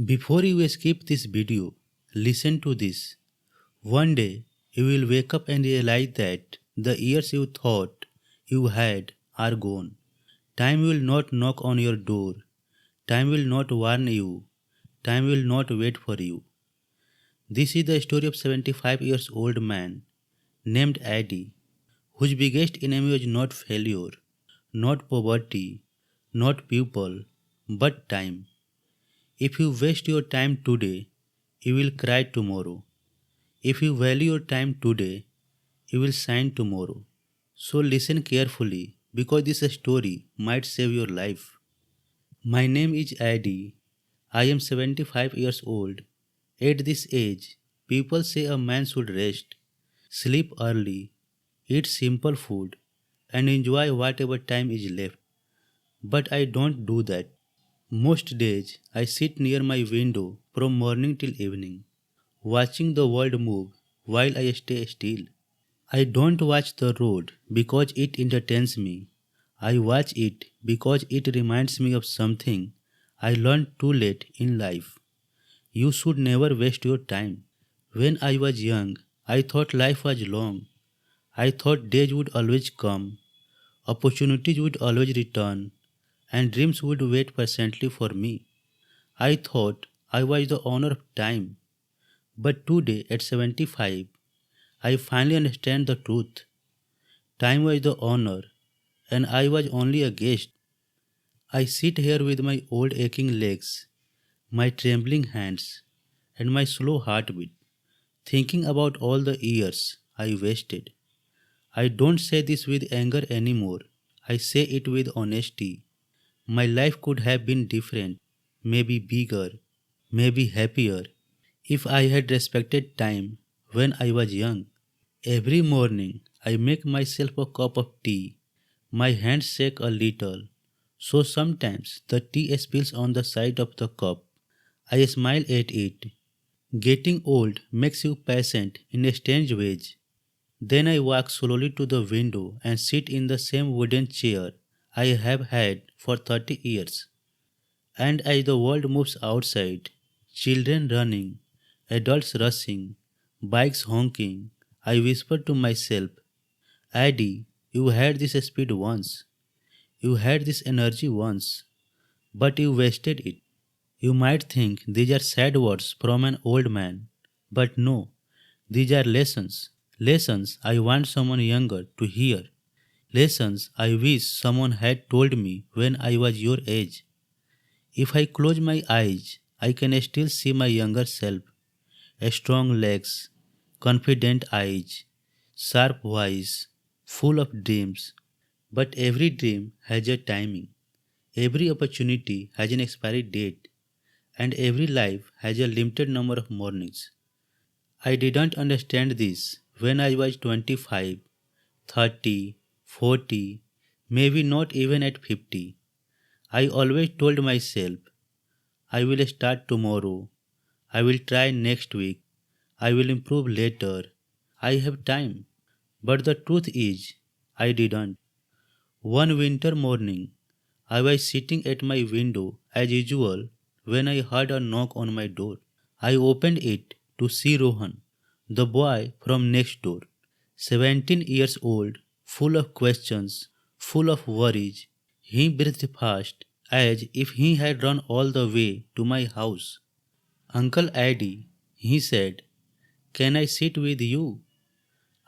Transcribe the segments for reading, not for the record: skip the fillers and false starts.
Before you skip this video, listen to this. One day, you will wake up and realize that the years you thought you had are gone. Time will not knock on your door. Time will not warn you. Time will not wait for you. This is the story of 75 years old man named Eddie, whose biggest enemy was not failure, not poverty, not people, but time. If you waste your time today, you will cry tomorrow. If you value your time today, you will shine tomorrow. So listen carefully because this story might save your life. My name is Adi. I am 75 years old. At this age, people say a man should rest, sleep early, eat simple food, and enjoy whatever time is left. But I don't do that. Most days, I sit near my window from morning till evening, watching the world move while I stay still. I don't watch the road because it entertains me. I watch it because it reminds me of something I learned too late in life. You should never waste your time. When I was young, I thought life was long. I thought days would always come, opportunities would always return, and dreams would wait patiently for me. I thought I was the owner of time. But today, at 75, I finally understand the truth. Time was the owner, and I was only a guest. I sit here with my old aching legs, my trembling hands, and my slow heartbeat, thinking about all the years I wasted. I don't say this with anger anymore. I say it with honesty. My life could have been different, maybe bigger, maybe happier, if I had respected time when I was young. Every morning I make myself a cup of tea. My hands shake a little, so sometimes the tea spills on the side of the cup. I smile at it. Getting old makes you patient in a strange ways. Then I walk slowly to the window and sit in the same wooden chair I have had for 30 years. And as the world moves outside, children running, adults rushing, bikes honking, I whisper to myself, Addy, you had this speed once. You had this energy once, but you wasted it. You might think these are sad words from an old man, but no, these are lessons. Lessons I want someone younger to hear. Lessons I wish someone had told me when I was your age. If I close my eyes, I can still see my younger self. Strong legs, confident eyes, sharp voice, full of dreams. But every dream has a timing. Every opportunity has an expiry date, and every life has a limited number of mornings. I didn't understand this when I was 25, 30, 40, maybe not even at 50. I always told myself, I will start tomorrow, I will try next week, I will improve later, I have time. But the truth is, I didn't. One winter morning, I was sitting at my window as usual when I heard a knock on my door. I opened it to see Rohan, the boy from next door, 17 years old, full of questions, full of worries. He breathed fast, as if he had run all the way to my house. Uncle Eddie, he said, can I sit with you?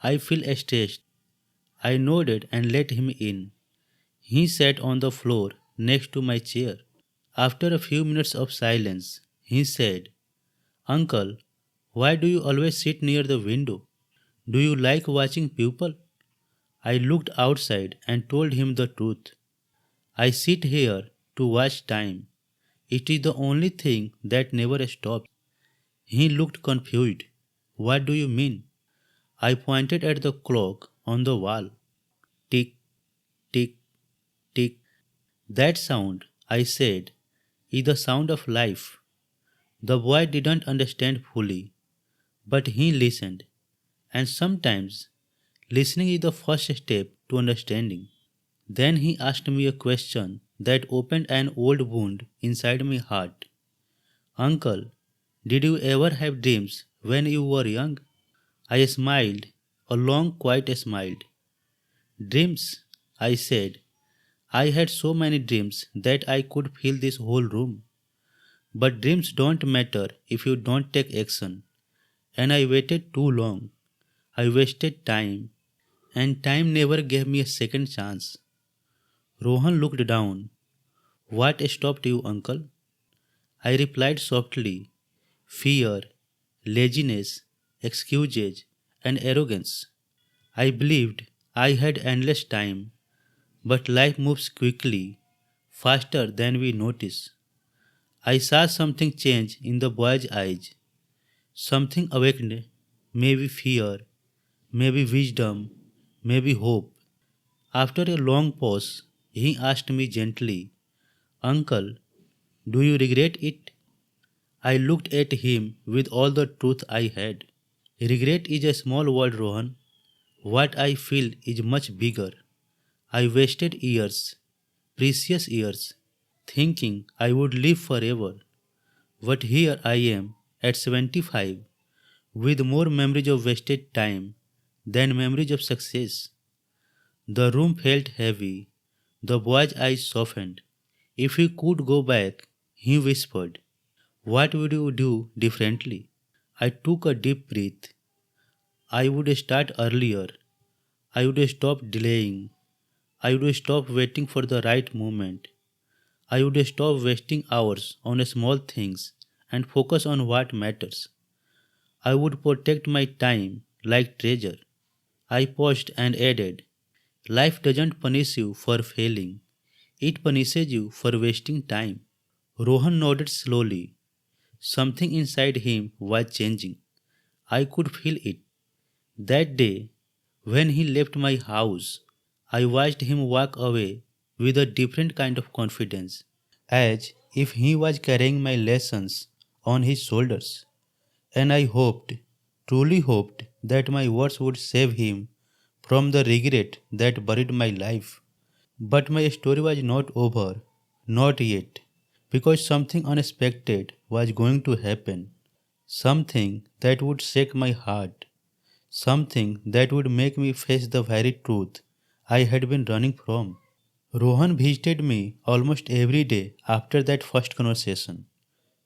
I feel stressed. I nodded and let him in. He sat on the floor next to my chair. After a few minutes of silence, he said, Uncle, why do you always sit near the window? Do you like watching people? I looked outside and told him the truth. I sit here to watch time. It is the only thing that never stops. He looked confused. What do you mean? I pointed at the clock on the wall. Tick, tick, tick. That sound, I said, is the sound of life. The boy didn't understand fully, but he listened. And sometimes, listening is the first step to understanding. Then he asked me a question that opened an old wound inside my heart. Uncle, did you ever have dreams when you were young? I smiled, a long, quiet smile. Dreams, I said. I had so many dreams that I could fill this whole room. But dreams don't matter if you don't take action. And I waited too long. I wasted time, and time never gave me a second chance. Rohan looked down. What stopped you, uncle? I replied softly, fear, laziness, excuses, and arrogance. I believed I had endless time, but life moves quickly, faster than we notice. I saw something change in the boy's eyes. Something awakened, maybe fear, maybe wisdom, maybe hope. After a long pause, he asked me gently, Uncle, do you regret it? I looked at him with all the truth I had. Regret is a small word, Rohan. What I feel is much bigger. I wasted years, precious years, thinking I would live forever. But here I am, at 75, with more memories of wasted time than memories of success. The room felt heavy. The boy's eyes softened. If you could go back, he whispered, what would you do differently? I took a deep breath. I would start earlier. I would stop delaying. I would stop waiting for the right moment. I would stop wasting hours on small things and focus on what matters. I would protect my time like treasure. I paused and added, life doesn't punish you for failing. It punishes you for wasting time. Rohan nodded slowly. Something inside him was changing. I could feel it. That day, when he left my house, I watched him walk away with a different kind of confidence, as if he was carrying my lessons on his shoulders. And I hoped, truly hoped, that my words would save him from the regret that buried my life. But my story was not over, not yet, because something unexpected was going to happen, something that would shake my heart, something that would make me face the very truth I had been running from. Rohan visited me almost every day after that first conversation.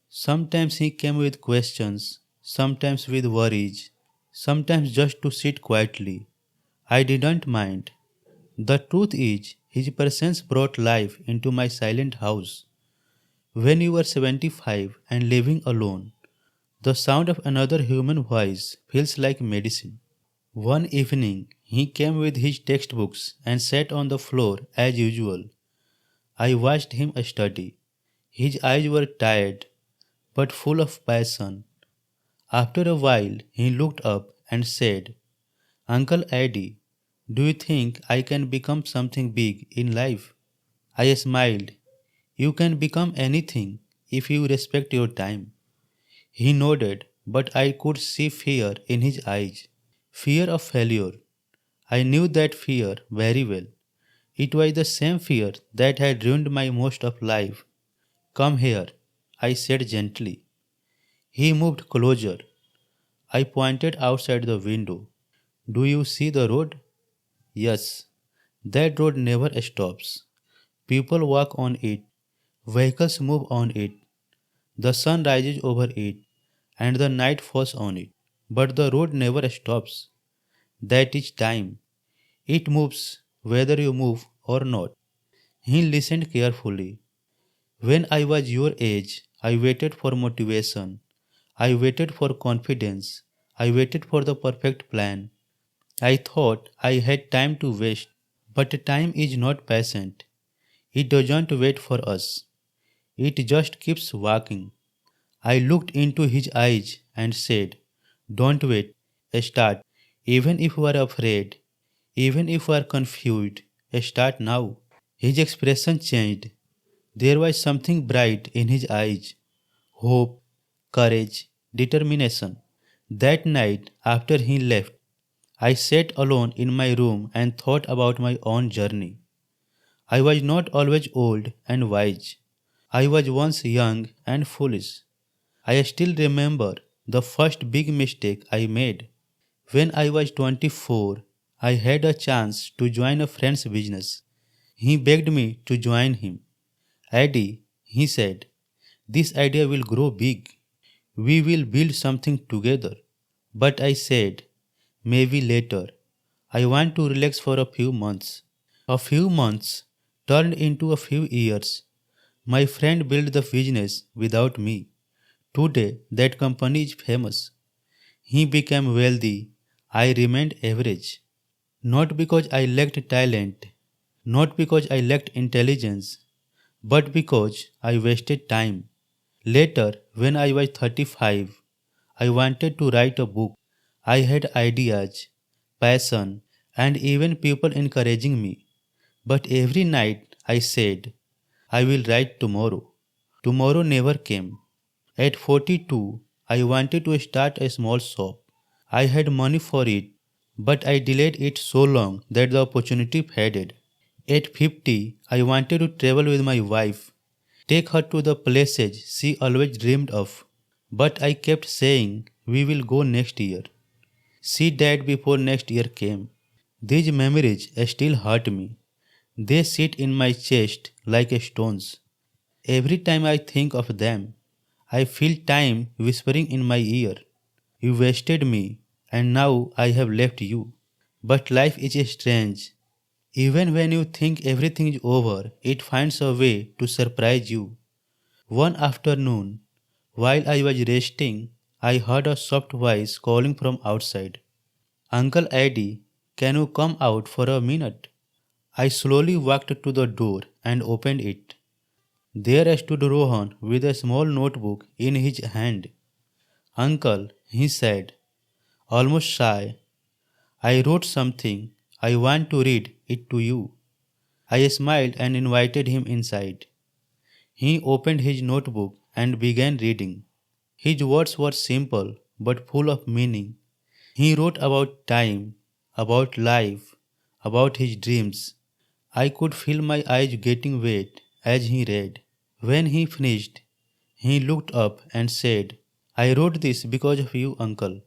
Sometimes he came with questions, sometimes with worries, sometimes just to sit quietly. I didn't mind. The truth is, his presence brought life into my silent house. When you are 75 and living alone, the sound of another human voice feels like medicine. One evening, he came with his textbooks and sat on the floor as usual. I watched him study. His eyes were tired, but full of passion. After a while, he looked up and said, Uncle Eddie, do you think I can become something big in life? I smiled. You can become anything if you respect your time. He nodded, but I could see fear in his eyes. Fear of failure. I knew that fear very well. It was the same fear that had ruined my most of life. Come here, I said gently. He moved closer. I pointed outside the window. Do you see the road? Yes. That road never stops. People walk on it. Vehicles move on it. The sun rises over it, and the night falls on it. But the road never stops. That is time. It moves whether you move or not. He listened carefully. When I was your age, I waited for motivation. I waited for confidence. I waited for the perfect plan. I thought I had time to waste. But time is not patient. It doesn't wait for us. It just keeps walking. I looked into his eyes and said, don't wait. Start. Even if you are afraid, even if you are confused, start now. His expression changed. There was something bright in his eyes, hope, courage, determination. That night, after he left, I sat alone in my room and thought about my own journey. I was not always old and wise. I was once young and foolish. I still remember the first big mistake I made. When I was 24, I had a chance to join a friend's business. He begged me to join him. Eddie, he said, this idea will grow big. We will build something together. But I said, maybe later. I want to relax for a few months. A few months turned into a few years. My friend built the business without me. Today, that company is famous. He became wealthy. I remained average. Not because I lacked talent, not because I lacked intelligence, but because I wasted time. Later, when I was 35, I wanted to write a book. I had ideas, passion, and even people encouraging me. But every night I said, I will write tomorrow. Tomorrow never came. At 42, I wanted to start a small shop. I had money for it, but I delayed it so long that the opportunity faded. At 50, I wanted to travel with my wife, take her to the places she always dreamed of. But I kept saying, we will go next year. She died before next year came. These memories still hurt me. They sit in my chest like stones. Every time I think of them, I feel time whispering in my ear. You wasted me, and now I have left you. But life is strange. Even when you think everything is over, it finds a way to surprise you. One afternoon, while I was resting, I heard a soft voice calling from outside. Uncle Eddie, can you come out for a minute? I slowly walked to the door and opened it. There stood Rohan with a small notebook in his hand. Uncle, he said, almost shy, I wrote something. I want to read it to you. I smiled and invited him inside. He opened his notebook and began reading. His words were simple but full of meaning. He wrote about time, about life, about his dreams. I could feel my eyes getting wet as he read. When he finished, he looked up and said, I wrote this because of you, uncle.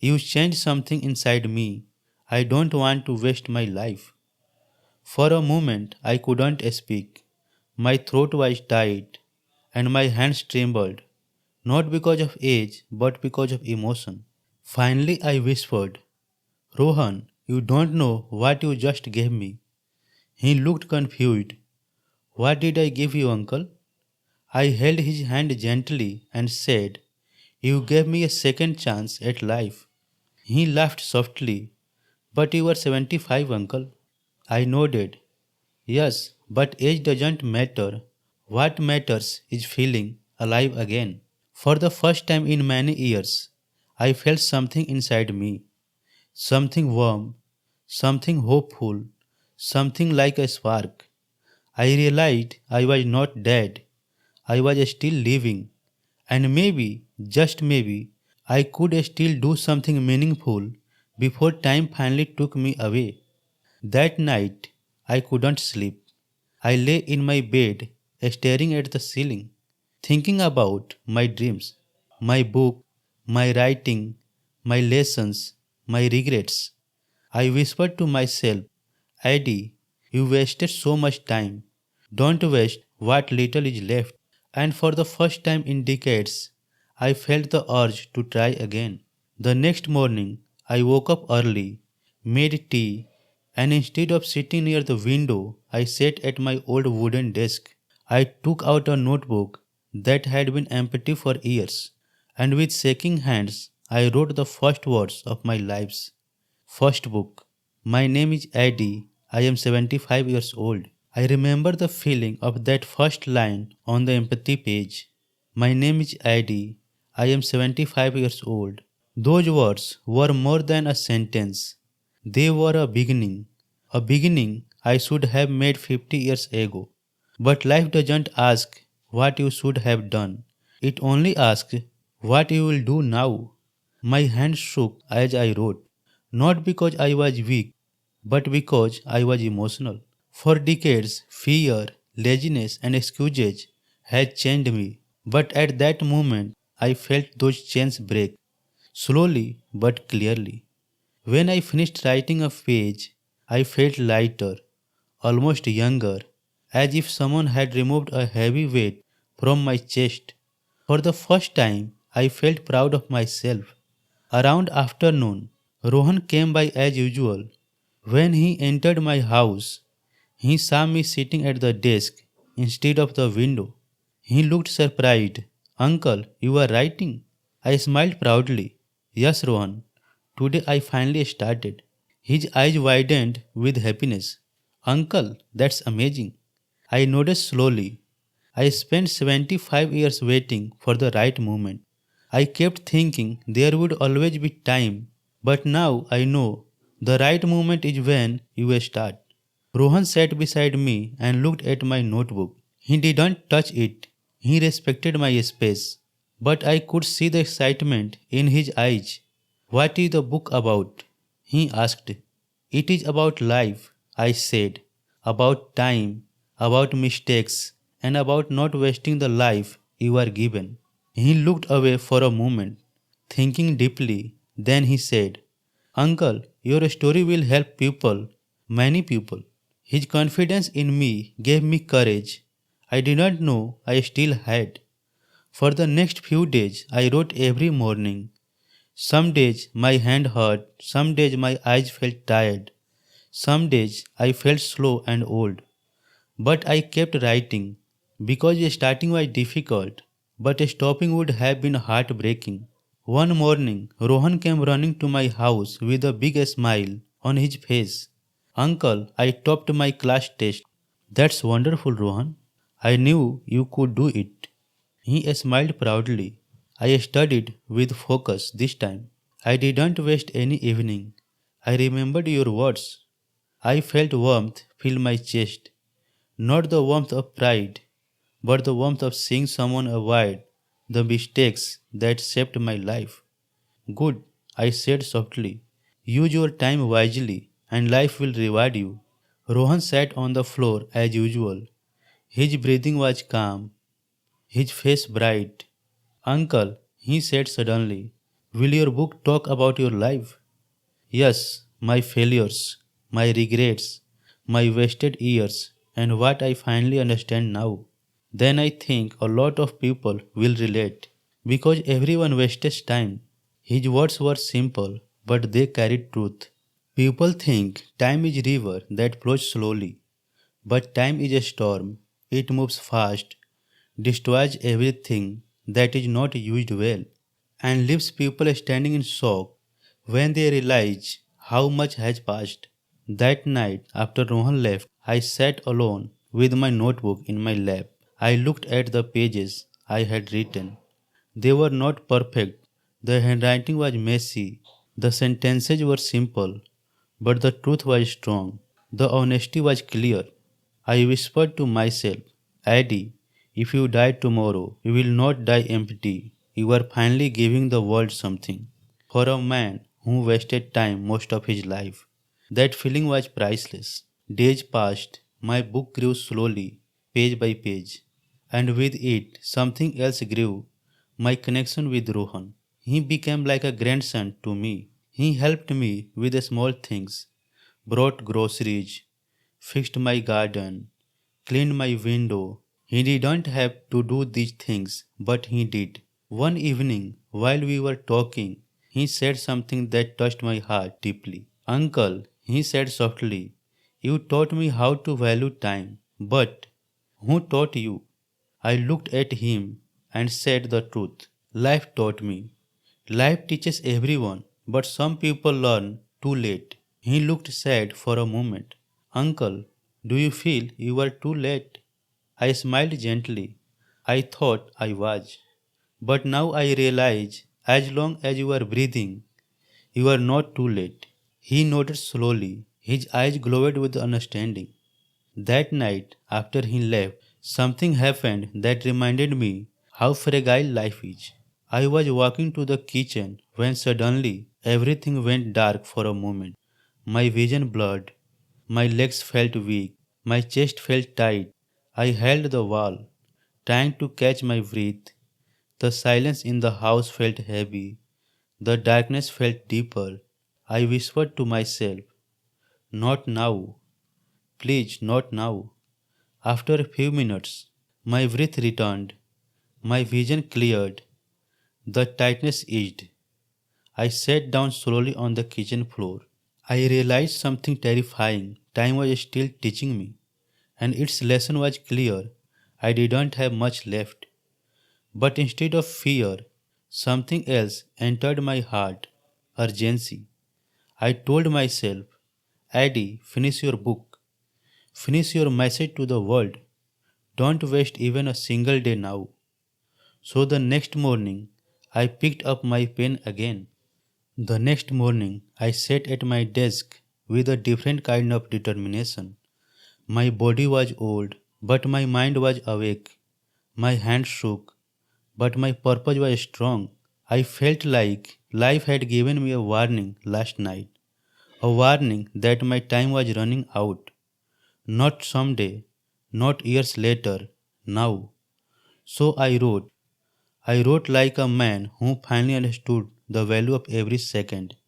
You changed something inside me. I don't want to waste my life. For a moment, I couldn't speak. My throat was tight and my hands trembled, not because of age, but because of emotion. Finally, I whispered, Rohan, you don't know what you just gave me. He looked confused. What did I give you, uncle? I held his hand gently and said, you gave me a second chance at life. He laughed softly. But you are 75, uncle. I nodded. Yes, but age doesn't matter. What matters is feeling alive again. For the first time in many years, I felt something inside me. Something warm, something hopeful, something like a spark. I realized I was not dead. I was still living. And maybe, just maybe, I could still do something meaningful before time finally took me away. That night, I couldn't sleep. I lay in my bed, staring at the ceiling, thinking about my dreams, my book, my writing, my lessons, my regrets. I whispered to myself, Eddie, you wasted so much time. Don't waste what little is left. And for the first time in decades, I felt the urge to try again. The next morning, I woke up early, made tea, and instead of sitting near the window, I sat at my old wooden desk. I took out a notebook that had been empty for years, and with shaking hands, I wrote the first words of my life's first book. My name is Eddie. I am 75 years old. I remember the feeling of that first line on the empty page. My name is Eddie. I am 75 years old. Those words were more than a sentence. They were a beginning. A beginning I should have made 50 years ago. But life doesn't ask what you should have done. It only asks what you will do now. My hands shook as I wrote, not because I was weak, but because I was emotional. For decades, fear, laziness, and excuses had chained me. But at that moment, I felt those chains break, slowly but clearly. When I finished writing a page, I felt lighter, almost younger, as if someone had removed a heavy weight from my chest. For the first time, I felt proud of myself. Around afternoon, Rohan came by as usual. When he entered my house, he saw me sitting at the desk instead of the window. He looked surprised. Uncle, you are writing? I smiled proudly. Yes, Rohan. Today I finally started. His eyes widened with happiness. Uncle, that's amazing. I nodded slowly. I spent 75 years waiting for the right moment. I kept thinking there would always be time, but now I know the right moment is when you start. Rohan sat beside me and looked at my notebook. He didn't touch it. He respected my space. But I could see the excitement in his eyes. What is the book about? He asked. It is about life, I said. About time, about mistakes, and about not wasting the life you are given. He looked away for a moment, thinking deeply. Then he said, Uncle, your story will help people, many people. His confidence in me gave me courage I did not know I still had. For the next few days, I wrote every morning. Some days my hand hurt, some days my eyes felt tired, some days I felt slow and old. But I kept writing because starting was difficult, but stopping would have been heartbreaking. One morning, Rohan came running to my house with a big smile on his face. Uncle, I topped my class test. That's wonderful, Rohan. I knew you could do it. He smiled proudly. I studied with focus this time. I didn't waste any evening. I remembered your words. I felt warmth fill my chest. Not the warmth of pride, but the warmth of seeing someone avoid the mistakes that shaped my life. Good, I said softly. Use your time wisely, and life will reward you. Rohan sat on the floor as usual. His breathing was calm, his face bright. Uncle, he said suddenly, will your book talk about your life? Yes, my failures, my regrets, my wasted years, and what I finally understand now. Then I think a lot of people will relate because everyone wastes time. His words were simple, but they carried truth. People think time is river that flows slowly, but time is a storm. It moves fast, destroys everything that is not used well, and leaves people standing in shock when they realize how much has passed. That night, after Rohan left, I sat alone with my notebook in my lap. I looked at the pages I had written. They were not perfect. The handwriting was messy. The sentences were simple, but the truth was strong. The honesty was clear. I whispered to myself, Eddie, if you die tomorrow, you will not die empty. You are finally giving the world something. For a man who wasted time most of his life, that feeling was priceless. Days passed, my book grew slowly, page by page, and with it, something else grew my connection with Rohan. He became like a grandson to me. He helped me with the small things, brought groceries, fixed my garden, cleaned my window. He didn't have to do these things, but he did. One evening, while we were talking, he said something that touched my heart deeply. Uncle, he said softly, you taught me how to value time. But who taught you? I looked at him and said the truth. Life taught me. Life teaches everyone, but some people learn too late. He looked sad for a moment. Uncle, do you feel you are too late? I smiled gently. I thought I was. But now I realize as long as you are breathing, you are not too late. He nodded slowly. His eyes glowed with understanding. That night, after he left, something happened that reminded me how fragile life is. I was walking to the kitchen when suddenly everything went dark for a moment. My vision blurred. My legs felt weak. My chest felt tight. I held the wall, trying to catch my breath, The silence in the house felt heavy. The darkness felt deeper. I whispered to myself, "Not now. Please, not now." After a few minutes, my breath returned. My vision cleared. The tightness eased. I sat down slowly on the kitchen floor. I realized something terrifying. Time was still teaching me, and its lesson was clear. I didn't have much left. But instead of fear, something else entered my heart: urgency. I told myself, "Eddie, finish your book. Finish your message to the world. Don't waste even a single day now." So the next morning, I picked up my pen again. The next morning, I sat at my desk with a different kind of determination. My body was old, but my mind was awake. My hands shook, but my purpose was strong. I felt like life had given me a warning last night, a warning that my time was running out. Not someday, not years later, now. So I wrote. I wrote like a man who finally understood the value of every second.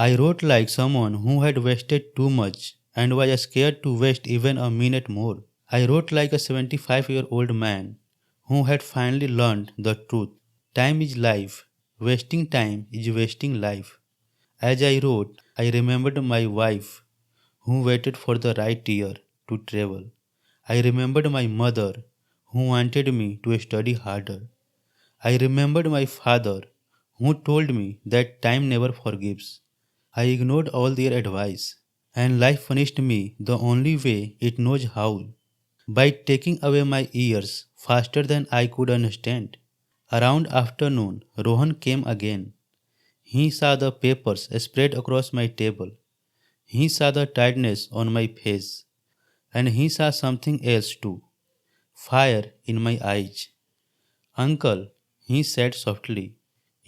I wrote like someone who had wasted too much and was scared to waste even a minute more. I wrote like a 75-year-old man who had finally learned the truth. Time is life. Wasting time is wasting life. As I wrote, I remembered my wife who waited for the right year to travel. I remembered my mother who wanted me to study harder. I remembered my father who told me that time never forgives. I ignored all their advice, and life punished me the only way it knows how, by taking away my years faster than I could understand. Around afternoon, Rohan came again. He saw the papers spread across my table. He saw the tiredness on my face, and he saw something else too: fire in my eyes. "Uncle," he said softly,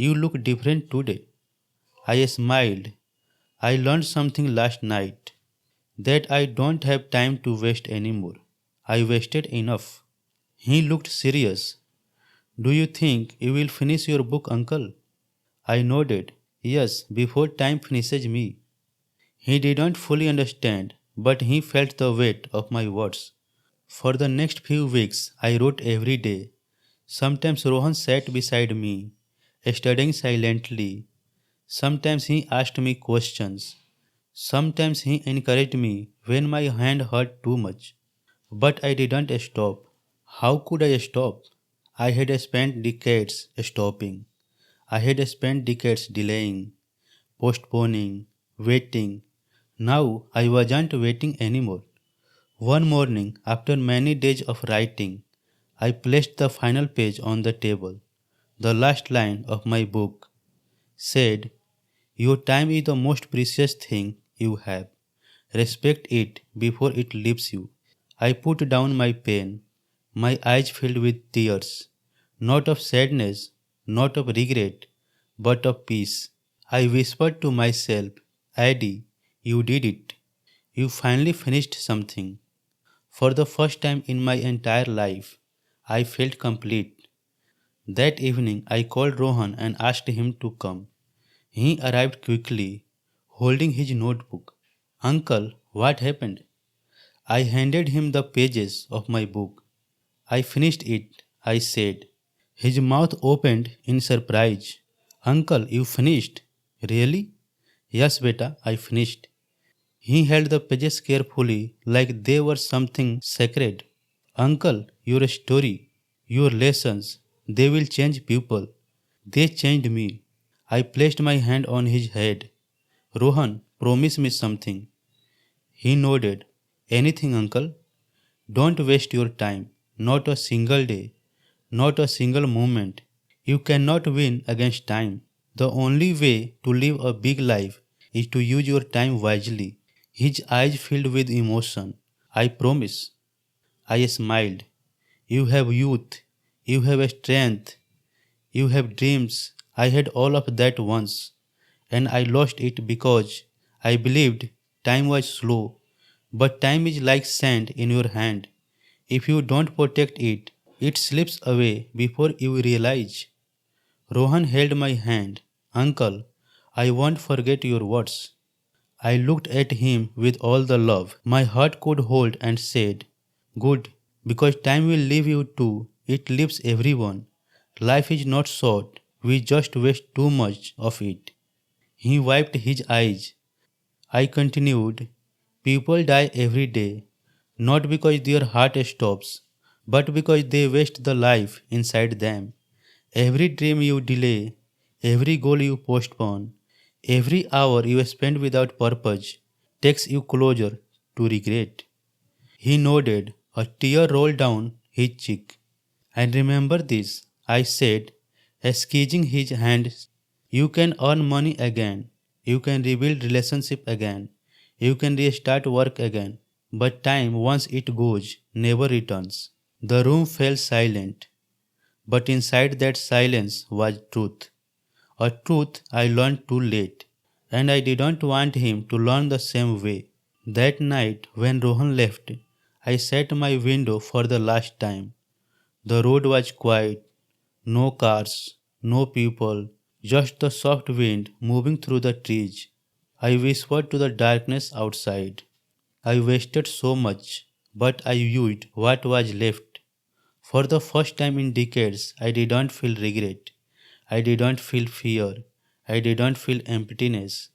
"you look different today." I smiled. "I learned something last night: that I don't have time to waste anymore. I wasted enough." He looked serious. "Do you think you will finish your book, uncle?" I nodded. "Yes, before time finishes me." He didn't fully understand, but he felt the weight of my words. For the next few weeks, I wrote every day. Sometimes Rohan sat beside me, studying silently. Sometimes he asked me questions. Sometimes he encouraged me when my hand hurt too much. But I didn't stop. How could I stop? I had spent decades stopping. I had spent decades delaying, postponing, waiting. Now I wasn't waiting anymore. One morning, after many days of writing, I placed the final page on the table. The last line of my book said, "Your time is the most precious thing you have. Respect it before it leaves you." I put down my pen, my eyes filled with tears, not of sadness, not of regret, but of peace. I whispered to myself, "Eddie, you did it. You finally finished something." For the first time in my entire life, I felt complete. That evening, I called Rohan and asked him to come. He arrived quickly, holding his notebook. "Uncle, what happened?" I handed him the pages of my book. "I finished it," I said. His mouth opened in surprise. "Uncle, you finished? Really?" "Yes, beta, I finished." He held the pages carefully like they were something sacred. "Uncle, your story, your lessons, they will change people. They changed me." I placed my hand on his head. "Rohan, promise me something." He nodded. "Anything, uncle. Don't waste your time. Not a single day. Not a single moment. You cannot win against time. The only way to live a big life is to use your time wisely." His eyes filled with emotion. "I promise." I smiled. "You have youth. You have strength. You have dreams. I had all of that once, and I lost it because I believed time was slow. But time is like sand in your hand. If you don't protect it, it slips away before you realize." Rohan held my hand. Uncle, I won't forget your words. I looked at him with all the love my heart could hold and said, good, because time will leave you too. It leaves everyone. Life is not short. We just waste too much of it. He wiped his eyes. I continued, people die every day, not because their heart stops, but because they waste the life inside them. Every dream you delay, every goal you postpone, every hour you spend without purpose takes you closer to regret. He nodded, a tear rolled down his cheek. And remember this, I said, squeezing his hand. You can earn money again. You can rebuild relationship again. You can restart work again. But time, once it goes, never returns. The room fell silent. But inside that silence was truth. A truth I learned too late. And I didn't want him to learn the same way. That night, when Rohan left, I sat at my window for the last time. The road was quiet, no cars, no people, just the soft wind moving through the trees. I whispered to the darkness outside. I wasted so much, but I used what was left. For the first time in decades, I didn't feel regret. I didn't feel fear. I didn't feel emptiness.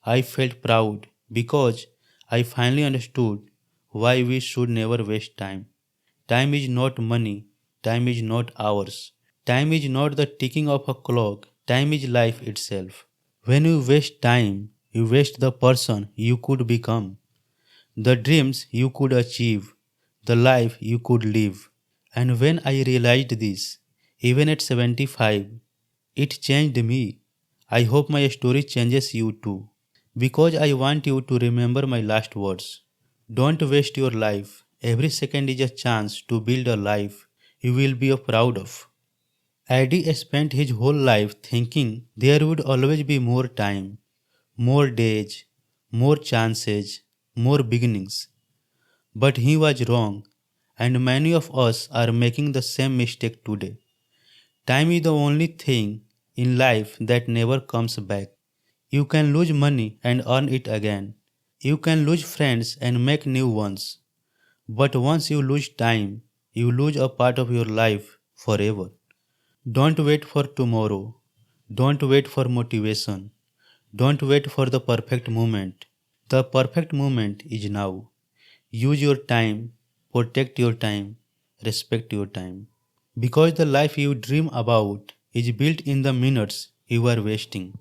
I felt proud because I finally understood why we should never waste time. Time is not money. Time is not hours. Time is not the ticking of a clock. Time is life itself. When you waste time, you waste the person you could become, the dreams you could achieve, the life you could live. And when I realized this, even at 75, it changed me. I hope my story changes you too. Because I want you to remember my last words. Don't waste your life. Every second is a chance to build a life you will be proud of. Eddie spent his whole life thinking there would always be more time, more days, more chances, more beginnings. But he was wrong, and many of us are making the same mistake today. Time is the only thing in life that never comes back. You can lose money and earn it again. You can lose friends and make new ones. But once you lose time, you lose a part of your life forever. Don't wait for tomorrow. Don't wait for motivation. Don't wait for the perfect moment. The perfect moment is now. Use your time, protect your time, respect your time. Because the life you dream about is built in the minutes you are wasting.